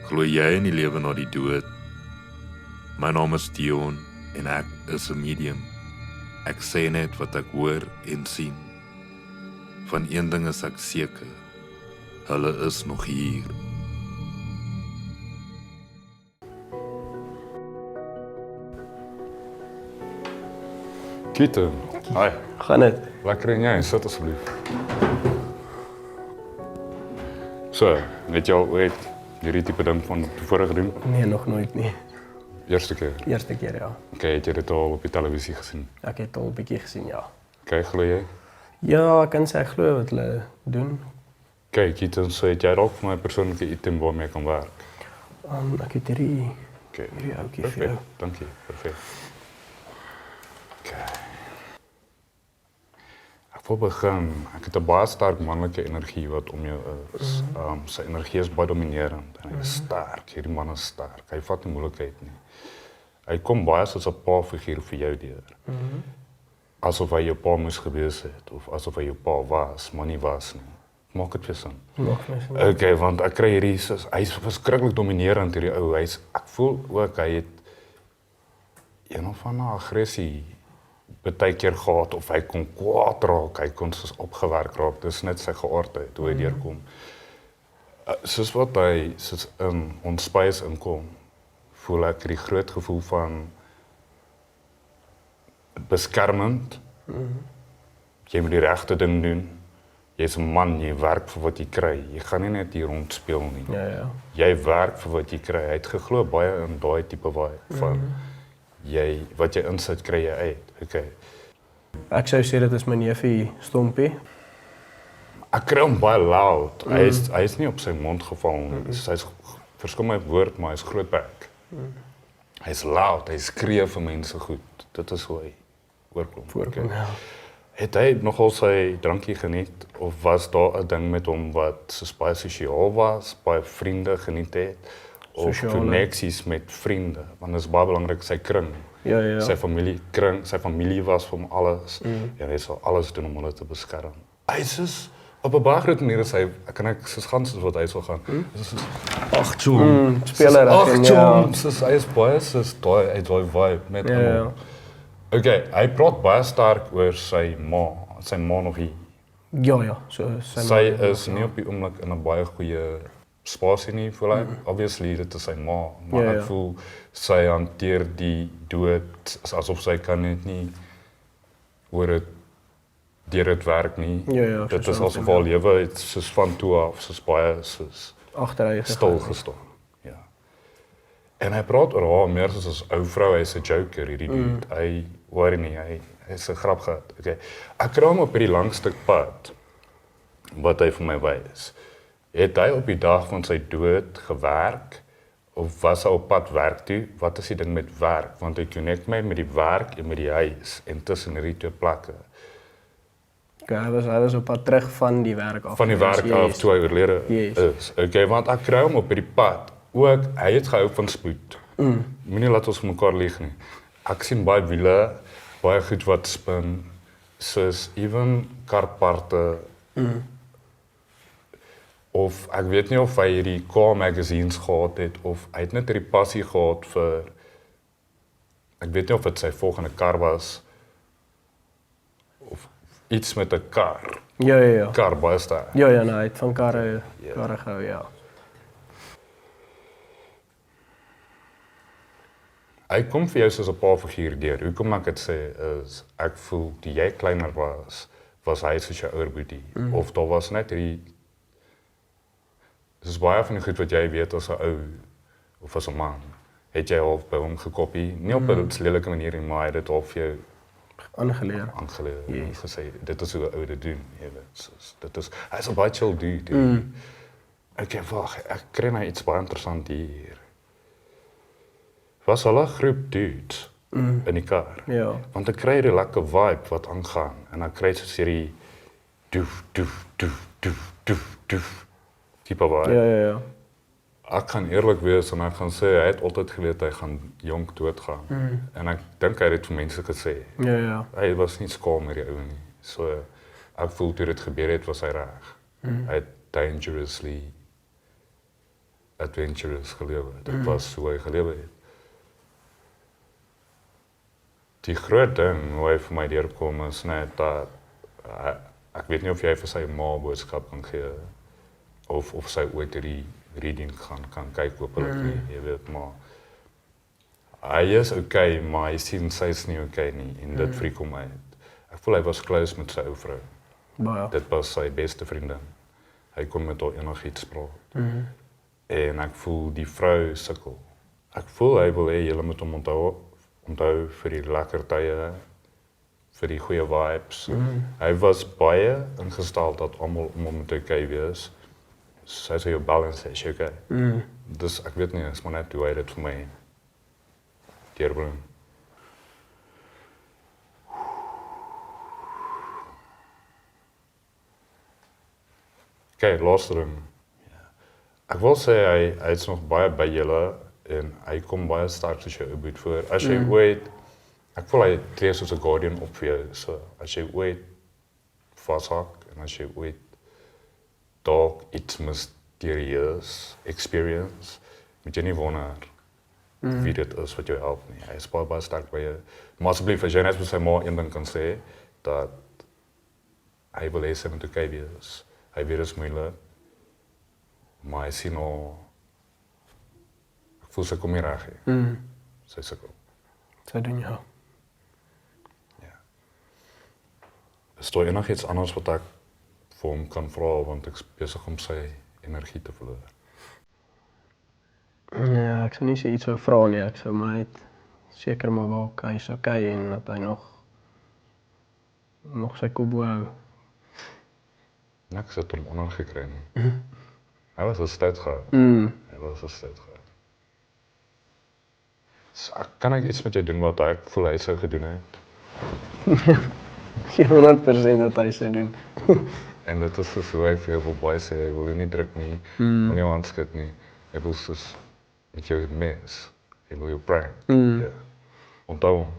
Glo jy in die lewe na die dood? My naam is Dion en ek is 'n medium. Ek sê net wat ek hoor en sien. Van een ding is ek seker. Hulle is nog hier. Kieter, hi, Gaan dit? lekker en jy, sit asseblief. So, het jy al ooit hierdie tipe ding van tevore gedoen? Nee, nog nooit nie. Eerste keer? Eerste keer, ja. Okay, het jy dit al op die televisie gesien? Ek het al 'n bietjie gesien, ja. Okay, glo jy? Ja, ek kan sê ek glo wat hulle doen. Okay, Kieter, so het jy dalk vir my 'n persoonlike item waarmee ek kan werk? Ek het hierdie Okay, ouetjie vir jou. perfect, dankie, perfect. Okay. Ek wil begin. Ek het 'n baie sterk manlike energie wat om jou is. Sy energie is baie dominerend en hy is sterk. Hierdie man is sterk. Hy vat nie moeilikheid nie. Hy kom baie soos 'n pa-figuur vir jou deur. Asof hy jou pa moes gewees het of asof hy jou pa was, maar nie was nie. Maak dit vir sin. Nog mes. Okay, want ek kry hierdie hy's verskriklik dominerend hierdie ou. Ek voel ook hy het een of ander aggressie baie keer gehad of hy kon kwaad raak, hy kon soos opgewerk raak. Dis net sy geaardheid hoe hy deurkom. Soos wat hy soos in ons space inkom, voel ek die groot gevoel van beskermend. Jy moet die regte ding doen. Jy's 'n man, jy werk vir wat jy kry. Jy gaan nie net hier rondspeel nie. Ja. Jy werk vir wat jy kry. Hy het geglo baie in daai tipe vibe van wat jy insit kry jy uit. Okay. Ek sou sê dit is my neefie Stompie. Ek kry hom baie loud. Hy is nie op sy mond geval nie. Hy's verskyn my woord, maar hy's groot bek. Hy's loud, hy skree vir mense goed. Dit is hoe hy oorkom. Voorkom, ja. Het hy nogal sy drankie geniet of was daar 'n ding met hom wat so baie sosiaal was, baie vriende geniet het of koneksies met vriende, want dit is baie belangrik sy kring. Ja. Sy familie was vir hom alles en hy sal alles doen om hulle te beskerm. Hy is op 'n baie groot manier is hy, ek soos gaan soos wat hy sal gaan. Dis soos ag jong, speler ag jong, soos hy is baie soos daai vibe met hom. Ja. Okay, hy praat baie sterk oor sy ma nog hier. Ja, so Sy is nie op die oomblik in 'n baie goeie spasie nie, voel hy. Obviously, dit is sy ma, maar ek voel sy hanteer die dood asof sy kan net nie oor dit werk nie. Ja, dit is asof haar lewe het soos van toe af, soos baie soos agteruit stil gestaan. Ja. En hy praat oor haar meer soos 'n ou vrou, hy's 'n joker hierdie dude. Hy worry nie, hy's 'n grap gehad. Okay. Ek kry hom op hierdie lang stuk pad wat hy vir my wys. Het hy op die dag van sy dood gewerk of was hy op pad werk toe? Wat is die ding met werk? Want hy connect my met die werk en met die huis en tussen hierdie twee plekke. Okay, hy was op pad terug van die werk af. Van die werk af toe hy oorlede is. Okay, want ek kry hom op hierdie pad. Ook hy het gehou van spoed. Moenie laat ons mekaar lieg nie. Ek sien baie wiele, baie goed wat spin, soos even karparte. Of ek weet nie of hy hierdie car magazines gehad het of hy het net hierdie passie gehad vir ek weet nie of dit sy volgende kar was of iets met 'n kar. Ja. Kar baie sterk. Ja, nee, hy het van karre gehou, ja. Hy kom vir jou soos 'n pa-figuur deur. Hoekom ek dit sê is ek voel toe jy kleiner was hy soos jou ouer boetie of daar was net hierdie dis baie van die goed wat jy weet as 'n ou of as 'n man. Het jy al by hom gekopie, nie op 'n lelike manier nie, maar hy het dit al vir jou aangeleer. Gesê dit is hoe 'n ou dit doen, jy weet. Dit is hy's 'n baie chill dude. Okay, wag, ek kry nou iets baie interessant hier. Was hulle 'n groep dudes in die kar? Ja. Want ek kry 'n lekker vibe wat aangaan en dan kry jy so hierdie doef tipe vibe. Ja. Ek kan eerlik wees en ek gaan sê hy het altyd geweet hy gaan jonk doodgaan. En ek dink hy het dit vir mense gesê. Ja. Hy was nie skaam met die ou nie. So ek voel toe dit gebeur het was hy reg. Hy het dangerously adventurous gelewe. Dit was hoe hy gelewe het. Die groot ding hoe hy vir my deurkom is net dat ek weet nie of jy vir sy ma boodskap kan gee of sy ooit die reading kan kyk hopelik nie, jy weet, maar hy is okay, maar hy sien sy's nie okay nie en dit freak hom uit. Ek voel hy was close met sy ou vrou. Baie. Dit was sy beste vriendin. Hy kon met haar enigiets praat. En ek voel die vrou sukkel. Ek voel hy wil hê julle moet hom onthou vir die lekker tye, vir die goeie vibes. Hy was baie ingestel dat almal om hom te kyk wees. Sy sê jou balance is okay. Dus ek weet nie, is maar net hoe hy dit vir my deurbring. Okay, laaste ding. Ek wil sê hy is nog baie by julle en hy kom baie sterk soos jou oorboed voor. As jy ooit, ek voel hy tree soos 'n guardian op vir jou. So as jy ooit vashak en as jy ooit dalk iets mysterieus experience, moet jy nie wonder wie dit is wat jou help nie. Hy is baie sterk by jou. Maar asseblief, as jy net vir sy ma een ding kan sê, dat hy wil hê sy moet okay wees. Hy weet dit is moeilik, maar hy sien al, ek voel sy kom nie reg nie. Sy sukkel. Sy doen ja. Ja. Is daar enigiets anders wat ek vir hom kan vra, want ek is besig om sy energie te verloor? Ja, ek sou nie sê iets wou vra nie, ek sou maar net seker maar waak, hy is okay en dat hy nog sy kop hou. Niks het hom ondergekry nie. Hy was 'n stout gehad. Hy was 'n stout gehad. So, kan ek iets met jou doen wat ek voel hy sou gedoen het? 100% dat hy sou doen. En dit is soos hoe hy vir jou wil baie sê, hy wil jou nie druk nie, wil jou handskit nie. Hy wil soos met jou mes. Hy wil jou prank. Ja. Onthou hom.